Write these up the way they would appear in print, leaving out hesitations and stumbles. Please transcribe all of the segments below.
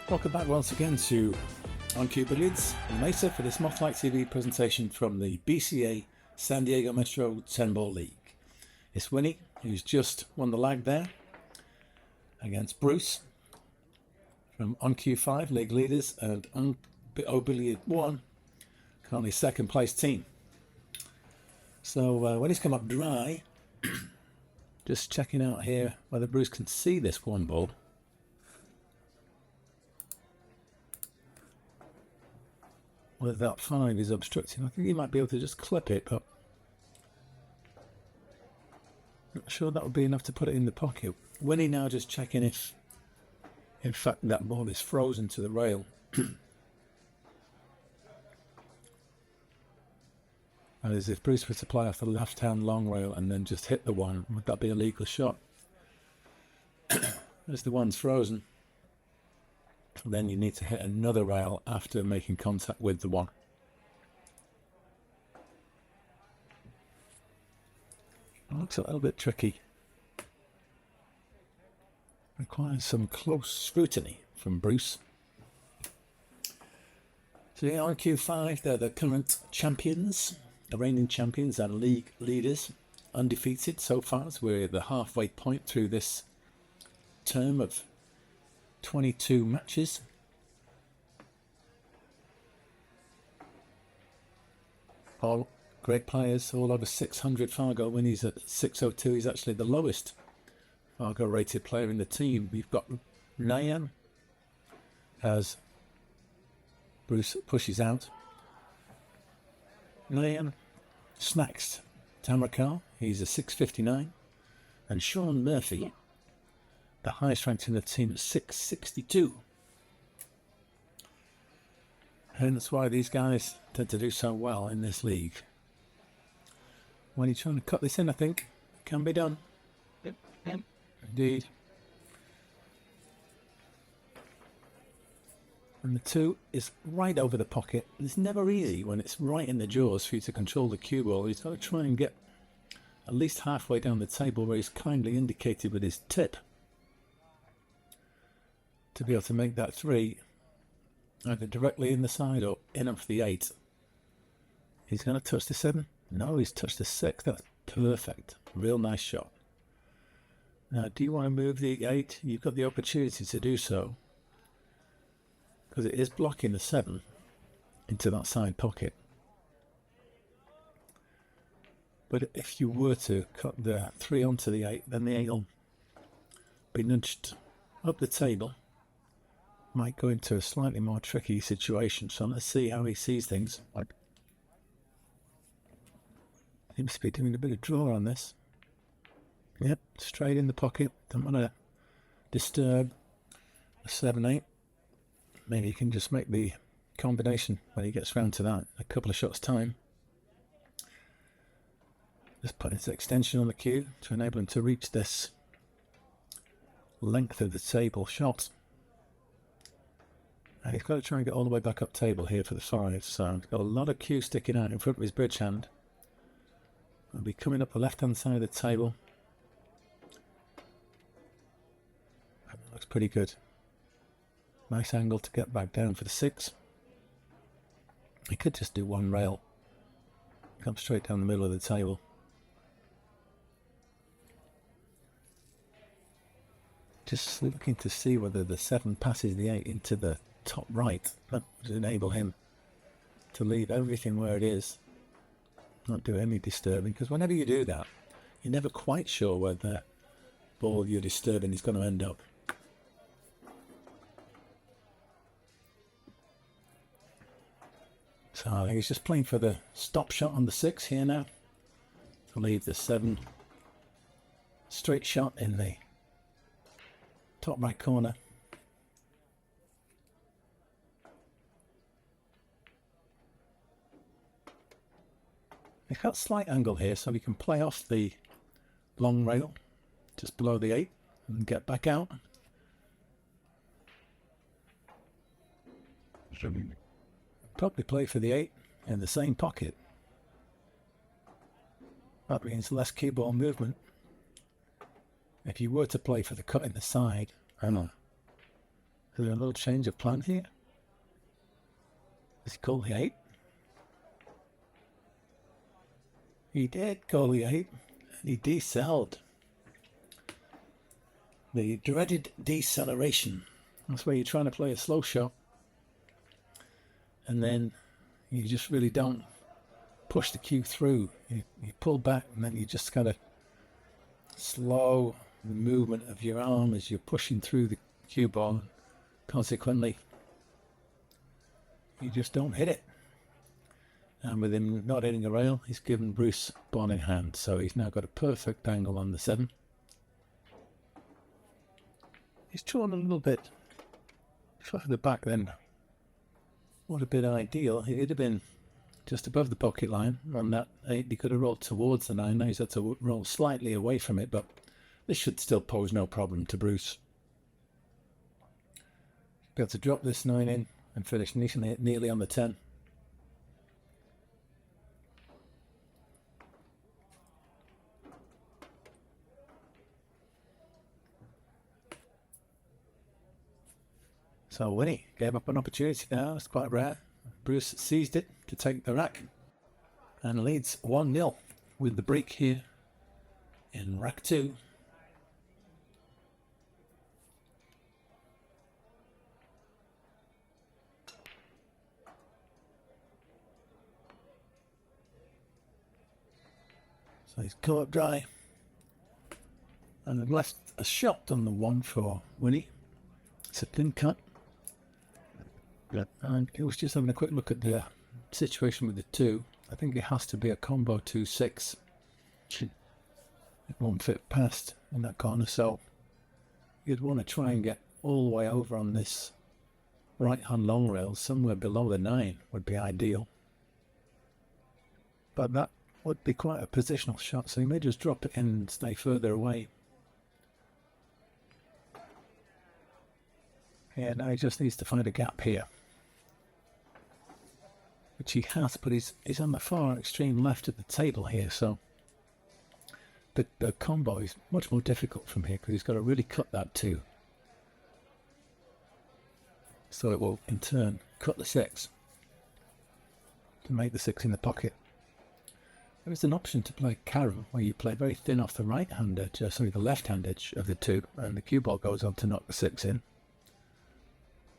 Welcome back once again to On Cue Billiards in Mesa for this Moth Light TV presentation from the BCA San Diego Metro 10-Ball League. It's Winnie, who's just won the lag there against Bruce from On Cue 5 League Leaders and Billiard 1, currently second place team. So when he's come up dry, just checking out here whether Bruce can see this one ball. Whether that 5 is obstructing. I think he might be able to just clip it, but not sure that would be enough to put it in the pocket. Winnie now just checking if, in fact, that ball is frozen to the rail. And as if Bruce were to play off the left-hand long rail and then just hit the one, would that be a legal shot? As the one's frozen, then you need to hit another rail after making contact with the one. It looks a little bit tricky. Requires some close scrutiny from Bruce. So yeah, on Q5, they're the current champions, the reigning champions and league leaders, undefeated so far. So we're at the halfway point through this term of 22 matches. All great players, all over 600 Fargo. When he's at 602, he's actually the lowest Fargo rated player in the team. We've got Nayan as Bruce pushes out. Nayan snacks Tamarkar, he's a 659, and Sean Murphy, the highest ranked in the team, at 662. And that's why these guys tend to do so well in this league. When you're trying to cut this in, I think it can be done. Yep. Indeed. And the 2 is right over the pocket. It's never easy when it's right in the jaws for you to control the cue ball. He's got to try and get at least halfway down the table where he's kindly indicated with his tip to be able to make that 3 either directly in the side or in off the 8. He's going to touch the 7. No, he's touched the 6. That's perfect. Real nice shot. Now, do you want to move the 8? You've got the opportunity to do so, because it is blocking the 7 into that side pocket. But if you were to cut the 3 onto the 8, then the 8 will be nudged up the table. Might go into a slightly more tricky situation, so let's see how he sees things. Seems to be doing a bit of draw on this. Yep, straight in the pocket. Don't want to disturb a 7-8. Maybe you can just make the combination when he gets round to that a couple of shots time. Just put his extension on the cue to enable him to reach this length of the table shot. And he's got to try and get all the way back up table here for the 5, so he's got a lot of cue sticking out in front of his bridge hand. He'll be coming up the left-hand side of the table. That looks pretty good. Nice angle to get back down for the 6. He could just do one rail. Come straight down the middle of the table. Just looking to see whether the 7 passes the 8 into the top right. That would enable him to leave everything where it is. Not do any disturbing, because whenever you do that, you're never quite sure where the ball you're disturbing is going to end up. So I think he's just playing for the stop shot on the 6 here now. To leave the 7 straight shot in the top right corner. He's got a slight angle here, so we can play off the long rail just below the 8 and get back out. Probably play for the 8 in the same pocket. That means less cue ball movement. If you were to play for the cut in the side, I don't know, a little change of plan here. Does he call the 8? He did call the 8, and he decelled. The dreaded deceleration. That's where you're trying to play a slow shot, and then you just really don't push the cue through. You pull back, and then you just kind of slow the movement of your arm as you're pushing through the cue ball. Consequently, you just don't hit it. And with him not hitting a rail, he's given Bruce ball in hand, so he's now got a perfect angle on the 7. He's drawn a little bit further back then. Would have been ideal. He'd have been just above the pocket line on that 8. He could have rolled towards the 9. Now he's had to roll slightly away from it, but this should still pose no problem to Bruce. Be able to drop this 9 in and finish nearly on the 10. So Winnie gave up an opportunity now. It's quite rare. Bruce seized it to take the rack and leads 1-0 with the break here in rack 2. So he's caught up dry and then left a shot on the 1 for Winnie. It's a thin cut. And it was just having a quick look at the situation with the 2. I think it has to be a combo 2-6. It won't fit past in that corner, so you'd want to try and get all the way over on this right hand long rail. Somewhere below the 9 would be ideal, but that would be quite a positional shot, so you may just drop it in and stay further away. Yeah, now he just needs to find a gap here, which he has, but he's on the far extreme left of the table here, so the combo is much more difficult from here because he's got to really cut that 2. So it will in turn cut the 6 to make the 6 in the pocket. There is an option to play carom where you play very thin off the right hand edge, the left hand edge of the 2, and the cue ball goes on to knock the 6 in.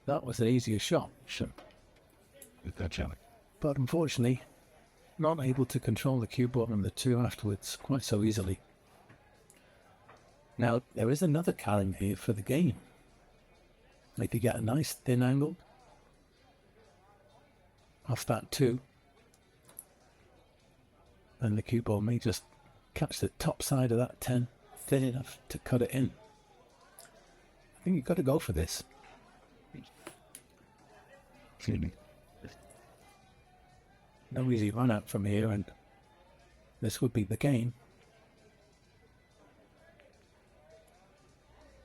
That was an easier shot. Sure. But unfortunately, not able to control the cue ball on the 2 afterwards quite so easily. Now, there is another carom here for the game. If you get a nice thin angle off that 2, then the cue ball may just catch the top side of that 10 thin enough to cut it in. I think you've got to go for this. No easy run out from here, and this would be the game.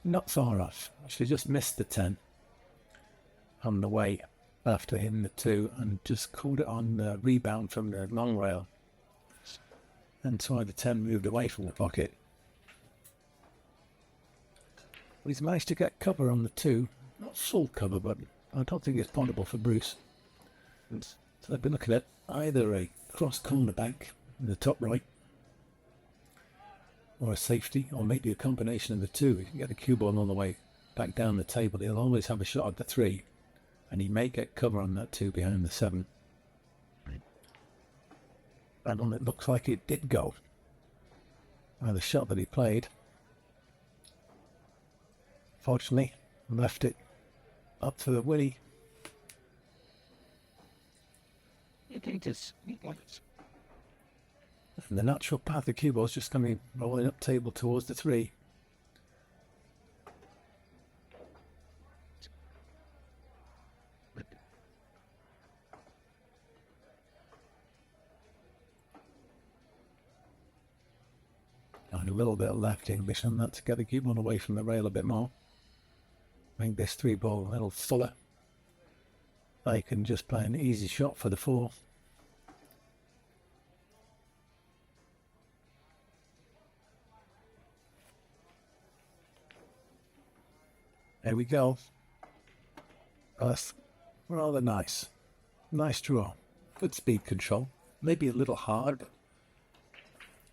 Not far off. Actually just missed the 10 on the way after hitting the 2 and just caught it on the rebound from the long rail. And so the 10 moved away from the pocket. Well, he's managed to get cover on the 2. Not full cover, but I don't think it's possible for Bruce. So I've been looking at either a cross corner bank in the top right, or a safety, or maybe a combination of the 2. He can get the cue ball on the way back down the table. He'll always have a shot at the 3, and he may get cover on that 2 behind the 7. And it looks like it did go. The shot that he played, fortunately, left it up to the Winnie. And the natural path of the cue ball is just going to be rolling up table towards the 3. And a little bit of left English on that to get the cue ball away from the rail a bit more. Make this 3 ball a little fuller. They can just play an easy shot for the 4. There we go. That's rather nice. Nice draw. Good speed control. Maybe a little hard, but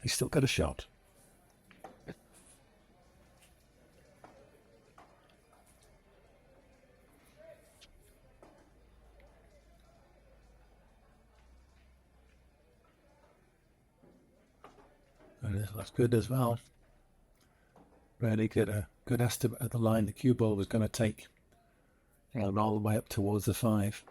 he's still got a shot. And this looks good as well. Really get a good estimate of the line the cue ball was going to take. And all the way up towards the 5.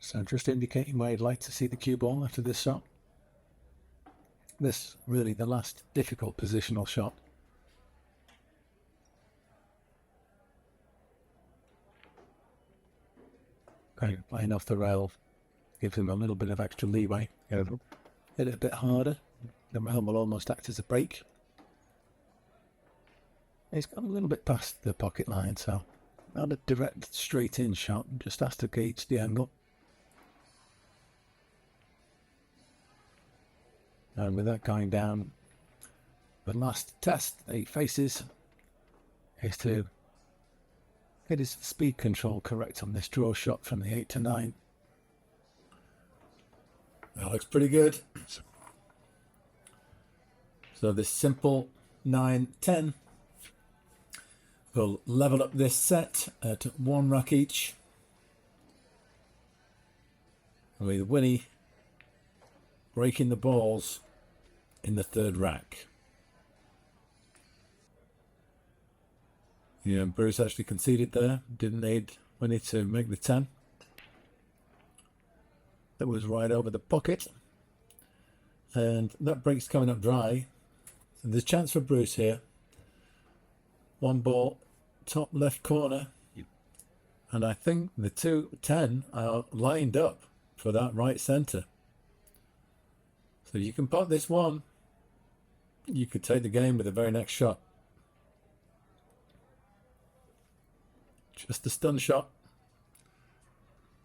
So just indicating where you'd like to see the cue ball after this shot. This really the last difficult positional shot. Okay, playing off the rail gives him a little bit of extra leeway. Hit it a bit harder. The rail will almost act as a brake. He's got a little bit past the pocket line, so not a direct straight in shot, just has to gauge the angle. And with that going down, the last test that he faces is to get his speed control correct on this draw shot from the 8 to 9. That looks pretty good. So this simple 9-10 will level up this set at 1 rack each, with Winnie breaking the balls in the 3rd rack. Yeah, Bruce actually conceded there. Didn't need Winnie to make the 10. That was right over the pocket. And that break's coming up dry. So there's a chance for Bruce here. 1 ball, top left corner. And I think the 2-10 are lined up for that right centre. So you can pot this one. You could take the game with the very next shot. Just a stun shot.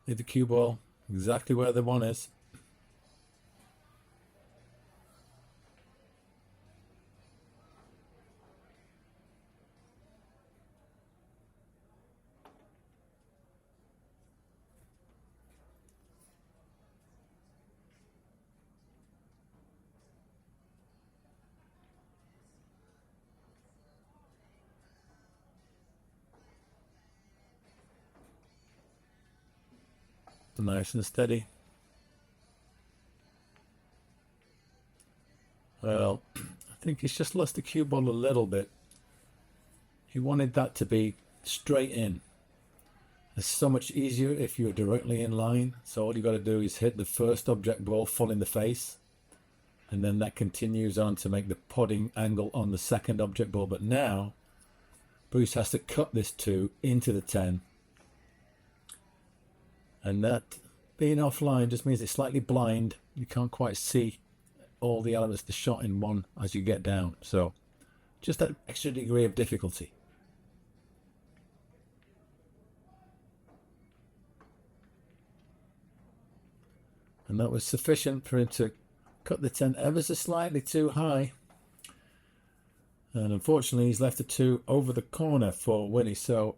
Leave the cue ball exactly where the 1 is. Nice and steady. Well, I think he's just lost the cue ball a little bit. He wanted that to be straight in. It's so much easier if you're directly in line. So all you got to do is hit the first object ball full in the face, and then that continues on to make the potting angle on the second object ball. But now Bruce has to cut this 2 into the 10. And that being offline just means it's slightly blind. You can't quite see all the elements of the shot in one as you get down. So just that extra degree of difficulty. And that was sufficient for him to cut the 10 ever so slightly too high. And unfortunately he's left the 2 over the corner for Winnie. So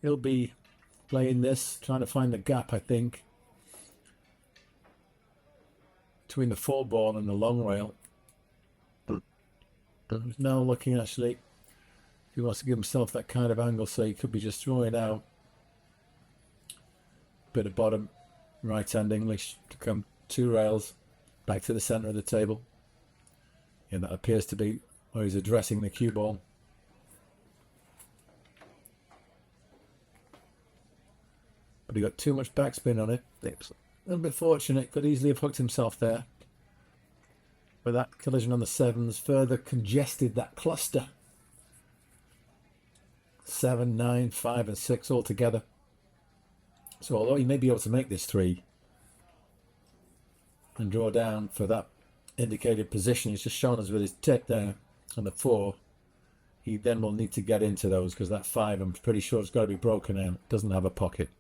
he'll be playing this, trying to find the gap, I think, between the 4 ball and the long rail. He's now looking actually, if he wants to give himself that kind of angle, so he could be just throwing out a bit of bottom right hand English to come 2 rails back to the center of the table. And that appears to be where he's addressing the cue ball. But he got too much backspin on it. It's a little bit fortunate. Could easily have hooked himself there. But that collision on the 7s further congested that cluster. 7, 9, 5 and 6 all together. So although he may be able to make this 3 and draw down for that indicated position, he's just shown us with his tip there on the 4. He then will need to get into those, because that 5, I'm pretty sure it's got to be broken out. Doesn't have a pocket.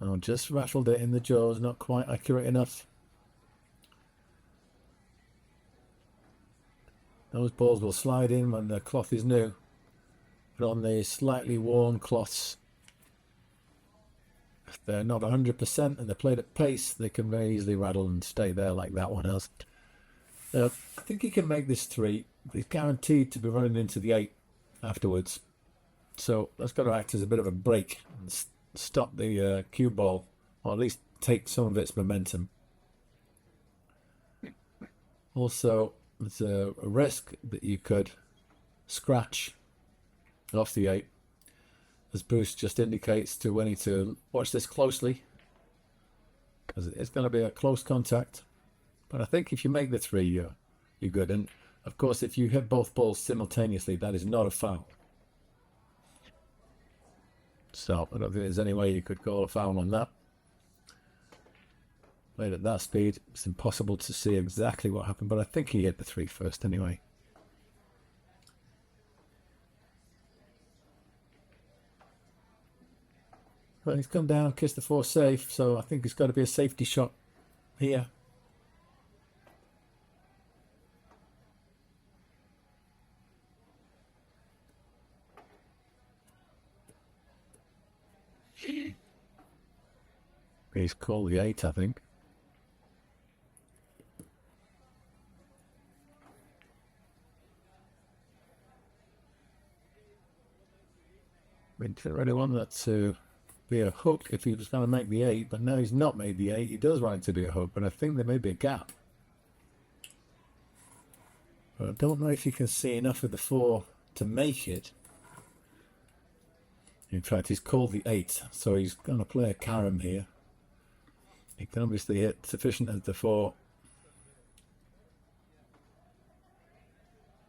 Oh, just rattled it in the jaws, not quite accurate enough. Those balls will slide in when the cloth is new, but on the slightly worn cloths, if they're not 100% and they're played at pace, they can very easily rattle and stay there like that one has. I think he can make this 3, but he's guaranteed to be running into the 8 afterwards. So that's got to act as a bit of a break and stop the cue ball, or at least take some of its momentum. Also, there's a risk that you could scratch off the 8, as Bruce just indicates to Winnie to watch this closely, because it's going to be a close contact. But I think if you make the 3, you're good. And of course, if you hit both balls simultaneously, that is not a foul. So I don't think there's any way you could call a foul on that. Played at that speed, it's impossible to see exactly what happened, but I think he hit the 3 first anyway. But he's come down, kissed the 4 safe, so I think it's got to be a safety shot here. He's called the 8, I think. We didn't really want that to be a hook if he was going to make the 8, but now he's not made the 8. He does want it to be a hook, but I think there may be a gap. But I don't know if you can see enough of the 4 to make it. In fact, he's called the 8, so he's going to play a carom here. He can obviously hit sufficient as the 4.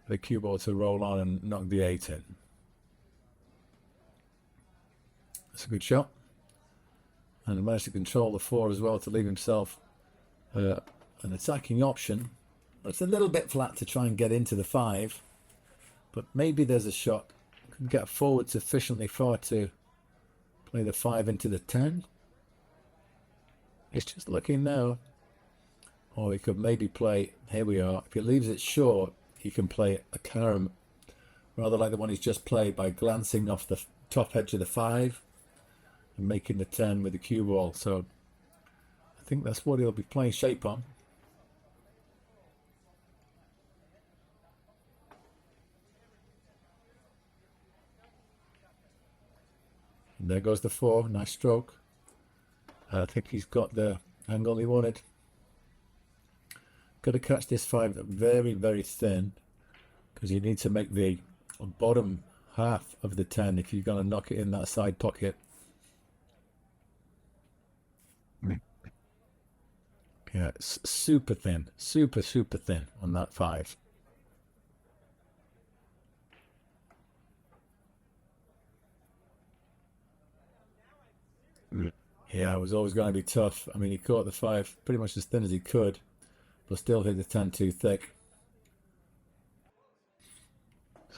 The cue ball to roll on and knock the 8 in. That's a good shot. And he managed to control the 4 as well to leave himself an attacking option. It's a little bit flat to try and get into the 5, but maybe there's a shot. Can get forward sufficiently far to play the 5 into the 10. It's just looking now. Or he could maybe play, here we are, if he leaves it short, he can play a carom, rather like the one he's just played, by glancing off the top edge of the 5 and making the 10 with the cue ball. So I think that's what he'll be playing shape on. And there goes the 4, nice stroke. I think he's got the angle he wanted. Got to catch this 5 very, very thin, because you need to make the bottom half of the 10 if you're going to knock it in that side pocket. Yeah, it's super thin, super thin on that 5. Yeah, it was always going to be tough. I mean, he caught the 5 pretty much as thin as he could, but still hit the 10 too thick.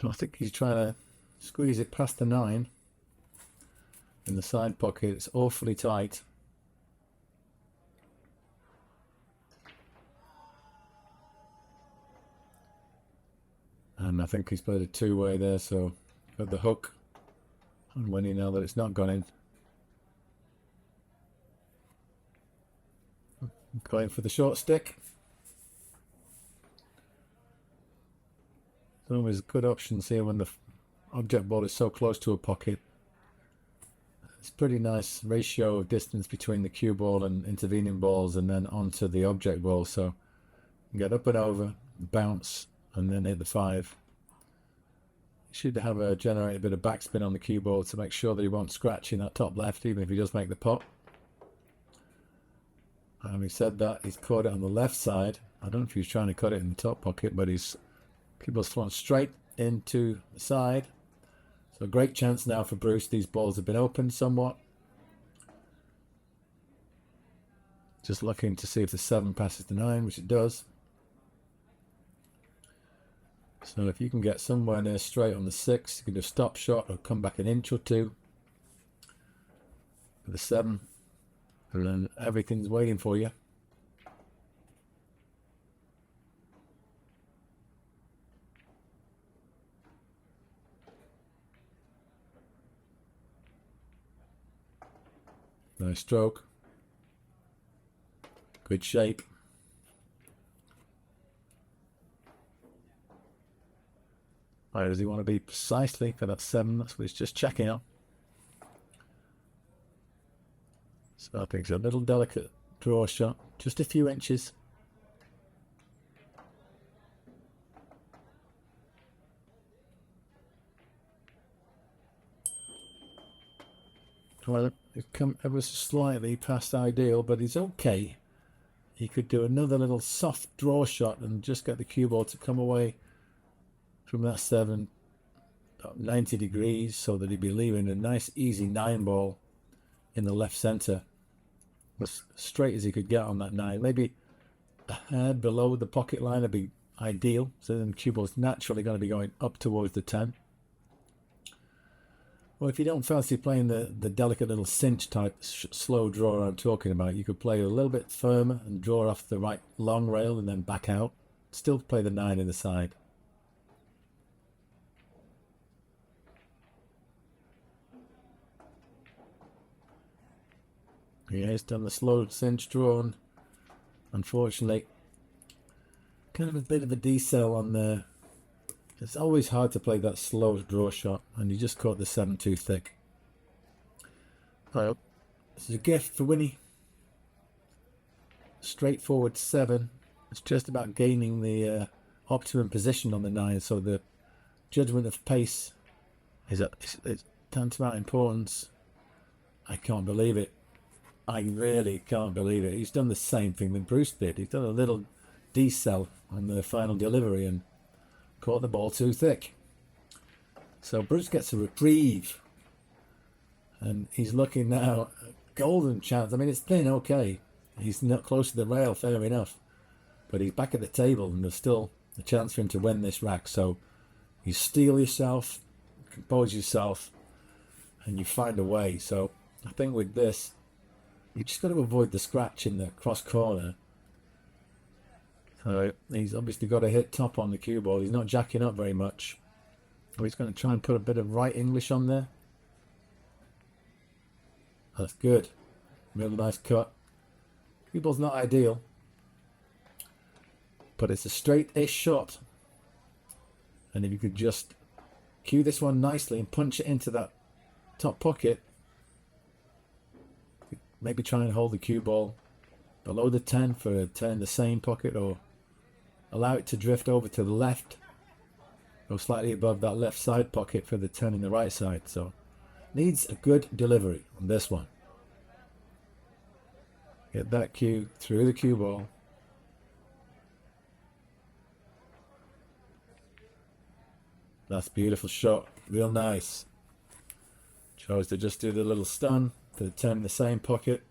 So I think he's trying to squeeze it past the 9 in the side pocket. It's awfully tight. And I think he's played a 2-way there, so got the hook on Winnie now that it's not gone in. Going for the short stick. There's always good options here when the object ball is so close to a pocket. It's pretty nice ratio of distance between the cue ball and intervening balls, and then onto the object ball, so you get up and over, bounce, and then hit the 5. You should have generate a bit of backspin on the cue ball to make sure that he won't scratch in that top left, even if he does make the pot. Having said that, he's caught it on the left side. I don't know if he was trying to cut it in the top pocket, but his cue ball's flown straight into the side. So a great chance now for Bruce. These balls have been opened somewhat. Just looking to see if the 7 passes the 9, which it does. So if you can get somewhere near straight on the 6, you can do a stop shot or come back an inch or 2. For the 7, And then everything's waiting for you. Nice stroke. Good shape. Where does he want to be precisely for that 7? That's what he's just checking on. So I think it's a little delicate draw shot, just a few inches. Well, it's come ever so slightly past ideal, but he's okay. He could do another little soft draw shot and just get the cue ball to come away from that 7 about 90 degrees, so that he'd be leaving a nice easy 9 ball in the left center, as straight as he could get on that 9. Maybe a hair below the pocket line would be ideal, so then the cue ball's naturally going to be going up towards the 10. Well, if you don't fancy playing the delicate little cinch type slow draw I'm talking about, you could play a little bit firmer and draw off the right long rail and then back out. Still play the 9 in the side. Yeah, he's done the slow cinch draw, and unfortunately, kind of a bit of a decel on there. It's always hard to play that slow draw shot, and you just caught the 7 too thick. Well, this is a gift for Winnie. Straightforward 7. It's just about gaining the optimum position on the 9, so the judgment of pace is it's tantamount importance. I can't believe it. I really can't believe it. He's done the same thing that Bruce did. He's done a little decel on the final delivery and caught the ball too thick. So Bruce gets a reprieve, and he's looking now at golden chance. I mean, it's playing okay. He's not close to the rail, fair enough, but he's back at the table, and there's still a chance for him to win this rack. So you steel yourself, compose yourself, and you find a way. So I think with this, you just got to avoid the scratch in the cross corner. So he's obviously got to hit top on the cue ball. He's not jacking up very much. Oh, he's going to try and put a bit of right English on there. That's good. Real nice cut. Cue ball's not ideal, but it's a straight-ish shot. And if you could just cue this one nicely and punch it into that top pocket, maybe try and hold the cue ball below the 10 for a 10 in the same pocket, or allow it to drift over to the left, go slightly above that left side pocket for the 10 in the right side. So needs a good delivery on this one. Get that cue through the cue ball. That's a beautiful shot, real nice. Chose to just do the little stun for the 10 in the same pocket.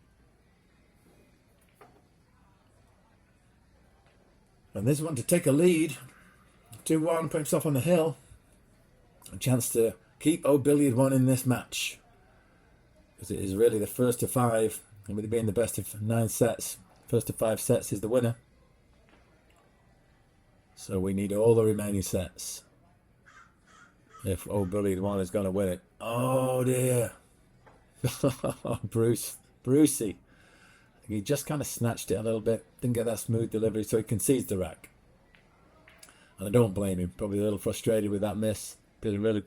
And this one to take a lead. 2-1, put himself on the hill. A chance to keep Billiard 1 in this match, because it is really the first to 5, and with it being the best of 9 sets, first to 5 sets is the winner. So we need all the remaining sets if Billiard 1 is going to win it. Oh dear. Brucey. He just kind of snatched it a little bit, didn't get that smooth delivery, so he concedes the rack. And I don't blame him, probably a little frustrated with that miss. Did a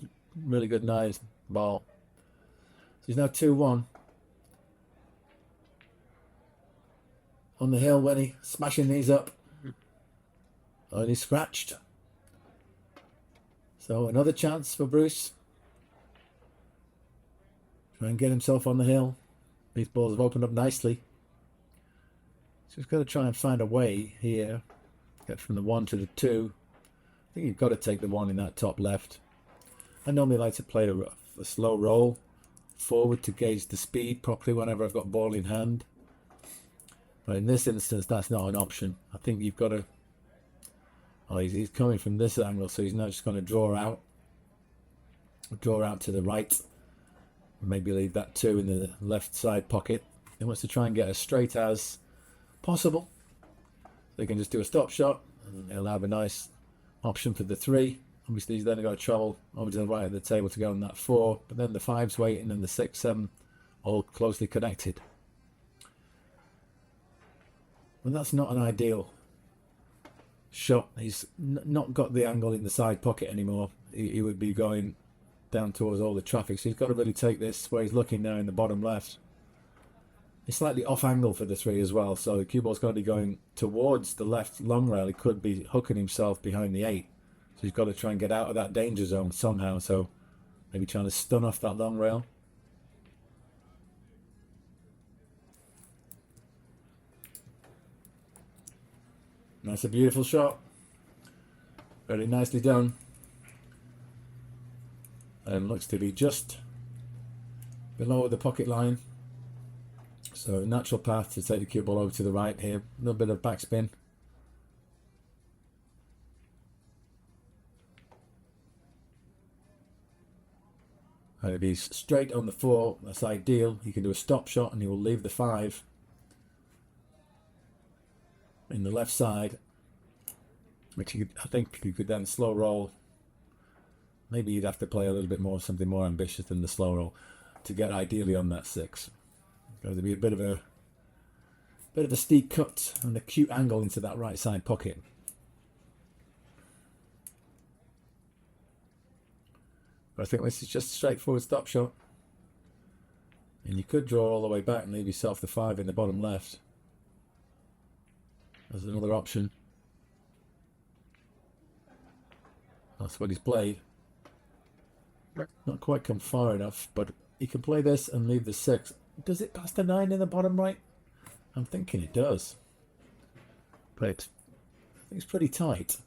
really good nice ball. So he's now 2-1. On the hill, Winnie, smashing these up. Oh, and he's scratched. So another chance for Bruce. Try and get himself on the hill. These balls have opened up nicely. So he's got to try and find a way here. Get from the 1 to the 2. I think you've got to take the 1 in that top left. I normally like to play a slow roll forward to gauge the speed properly whenever I've got ball in hand. But in this instance, that's not an option. I think you've got to... Oh, he's coming from this angle, so he's now just going to draw out. Draw out to the right. Maybe leave that 2 in the left side pocket. He wants to try and get as straight as possible. They can just do a stop shot, and he'll have a nice option for the 3. Obviously, he's then got to travel over to the right of the table to go on that 4, but then the 5's waiting, and the 6, 7, all closely connected. Well, that's not an ideal shot. He's not got the angle in the side pocket anymore. He would be going down towards all the traffic, so he's got to really take this where he's looking now in the bottom left. It's slightly off angle for the 3 as well, so the cue ball's got to be going towards the left long rail. He could be hooking himself behind the 8, so he's got to try and get out of that danger zone somehow, so maybe trying to stun off that long rail. That's a beautiful shot. Very nicely done. And looks to be just below the pocket line. So a natural path to take the cue ball over to the right here. A little bit of backspin. And if he's straight on the 4, that's ideal. He can do a stop shot and he will leave the 5 in the left side, which I think he could then slow roll. Maybe you'd have to play a little bit more, something more ambitious than the slow roll to get ideally on that 6. Got to be a bit of a steep cut and a cute angle into that right side pocket. But I think this is just a straightforward stop shot, and you could draw all the way back and leave yourself the 5 in the bottom left. There's another option. That's what he's played. Not quite come far enough, but he can play this and leave the 6. Does it pass the 9 in the bottom right? I'm thinking it does. But I think it's pretty tight.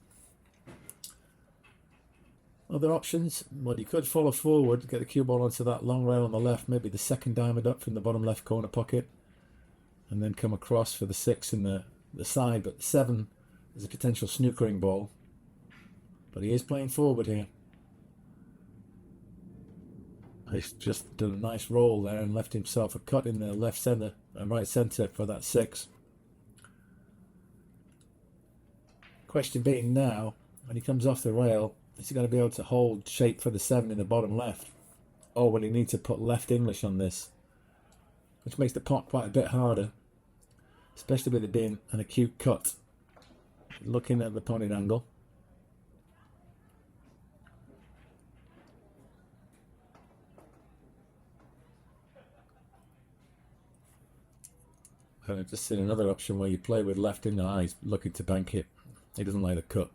Other options? Well, you could follow forward, get the cue ball onto that long rail on the left, maybe the 2nd diamond up from the bottom left corner pocket, and then come across for the 6 in the side, but the 7 is a potential snookering ball. But he is playing forward here. He's just done a nice roll there and left himself a cut in the left centre and right centre for that 6. Question being now, when he comes off the rail, is he going to be able to hold shape for the 7 in the bottom left? Or will he need to put left English on this? Which makes the pot quite a bit harder, especially with it being an acute cut. Looking at the opponent angle. And I've just seen another option where you play with left in the eyes, looking to bank it. He doesn't like the cut.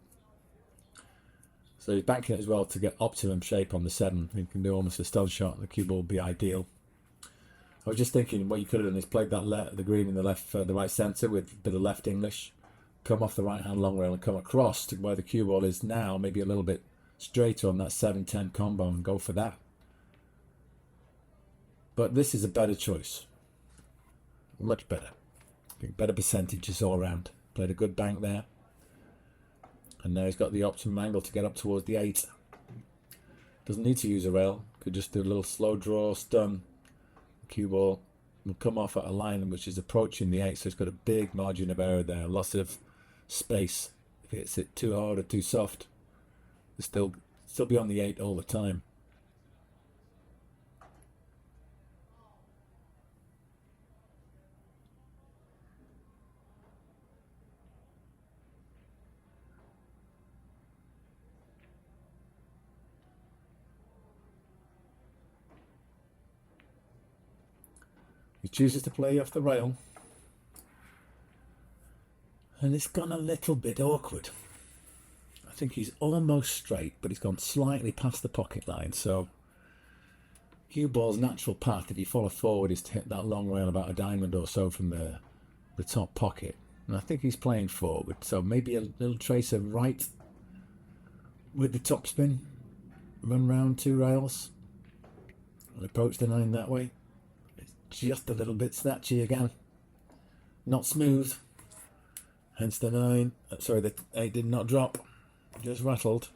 So he's banking it as well to get optimum shape on the 7. He can do almost a stun shot and the cue ball will be ideal. I was just thinking what you could have done is played that the green in the left, the right centre with a bit of left English, come off the right hand long rail and come across to where the cue ball is now, maybe a little bit straighter on that 7-10 combo and go for that. But this is a better choice. Much better. I think better percentages all around. Played a good bank there. And now he's got the optimum angle to get up towards the 8. Doesn't need to use a rail. Could just do a little slow draw, stun. Cue ball will come off at a line which is approaching the 8, so it's got a big margin of error there. Lots of space. If it hits it too hard or too soft, it'll still be on the 8 all the time. He chooses to play off the rail. And it's gone a little bit awkward. I think he's almost straight, but he's gone slightly past the pocket line. So cue ball's natural path, if you follow forward, is to hit that long rail about a diamond or so from the top pocket. And I think he's playing forward. So maybe a little trace of right with the topspin. Run round 2 rails. And approach the 9 that way. Just a little bit snatchy again, not smooth, hence the 9, sorry, the 8 did not drop, just rattled.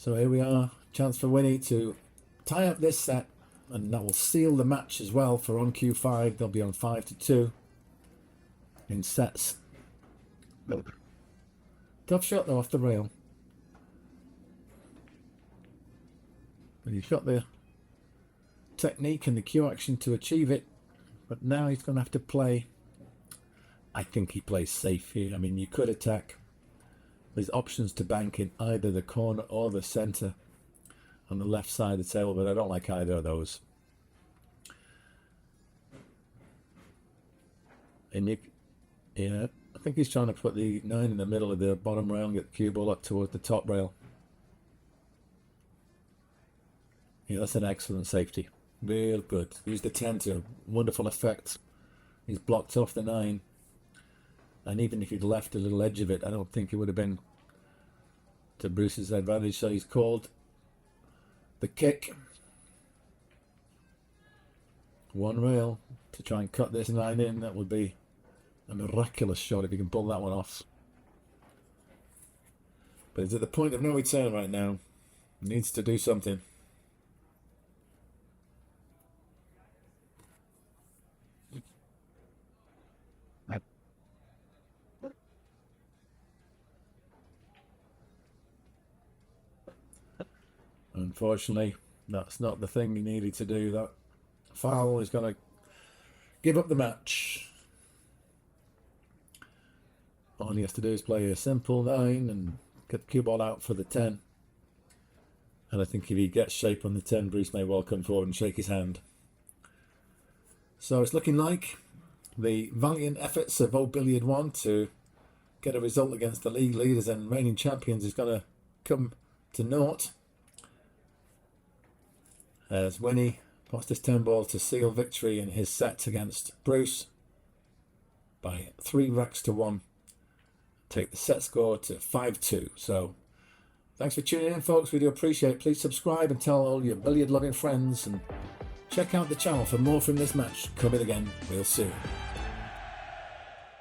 So here we are, chance for Winnie to tie up this set, and that will seal the match as well for on cue 5. They'll be on 5-2 in sets. Tough shot though, off the rail. But he's got the technique and the cue action to achieve it. But now he's going to have to play. I think he plays safe here. I mean, you could attack. There's options to bank in either the corner or the centre on the left side of the table, but I don't like either of those. And yeah, I think he's trying to put the 9 in the middle of the bottom rail and get the cue ball up towards the top rail. Yeah, that's an excellent safety. Real good. Used the 10 to wonderful effect. He's blocked off the 9. And even if he'd left a little edge of it, I don't think it would have been to Bruce's advantage. So he's called the kick. One rail to try and cut this 9 in. That would be a miraculous shot if he can pull that one off. But he's at the point of no return right now. He needs to do something. Unfortunately, that's not the thing he needed to do. That foul is going to give up the match. All he has to do is play a simple 9 and get the cue ball out for the 10. And I think if he gets shape on the 10, Bruce may well come forward and shake his hand. So it's looking like the valiant efforts of Old Billiard 1 to get a result against the league leaders and reigning champions is going to come to naught, as Winnie lost his 10 ball to seal victory in his set against Bruce by 3 racks to 1. Take the set score to 5-2. So thanks for tuning in, folks. We do appreciate it. Please subscribe and tell all your billiard loving friends, and check out the channel for more from this match coming again real soon.